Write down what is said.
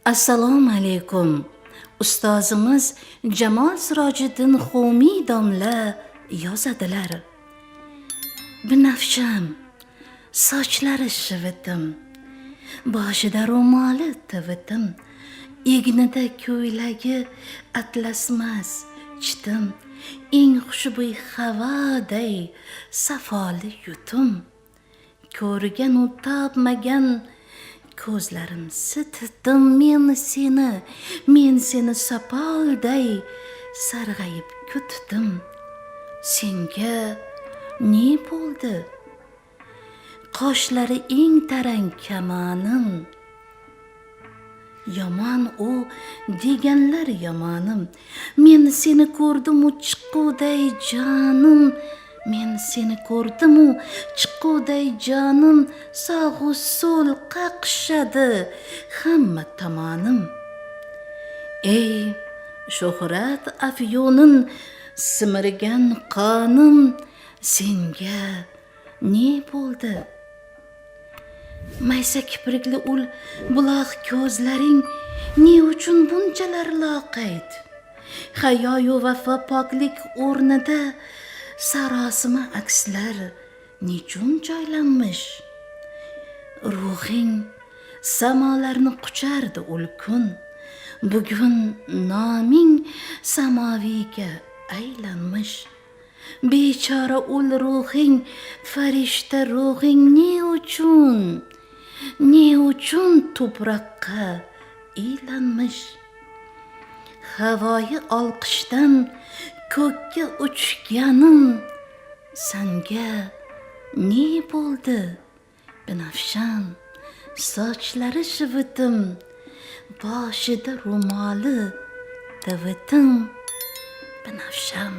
Assalomu alaykum. Ustozimiz Jamol Sirojiddin Xumiy domla yozadilar. Binafsham, sochlari shivitim, boshida ro'moli tivitim, egnida ko'ylagi atlasmas chitim, eng xushbo'y havoday safoli yutum. Ko'rgan u topmagan ko'zlarim sitdim men seni sopolday sarg'ayib kutdim. Senga ne bo'ldi? Qoshlari eng tarang kamonim. Yomon u deganlar yomonim. Men seni ko'rdim u chiqquday jonim. Men seni ko'rdim u chiqquday jonim. Sog'u so'l qaqshadi hamma tomonim. Ey shuhrat afyonin simirgan qonim, senga ne bo'ldi? Maysa kiprikli ul buloq ko'zlaring ne uchun bunchalar loqayd? Hayoyu vafo poklik o'rnida sarosima akslar nechun joylanmish? Ruhing samolarni quchardi ul kun, bugun noming samoviyga aylanmish. Bechora ul ruhing, farishta ruhing ne uchun tuproqqa ilanmish? Havoyi olqishdan ko'kka uchganim, sanga ne bo'ldi? Binafsham, sochlari shivitim, boshida ro'moli tivitim. Binafsham.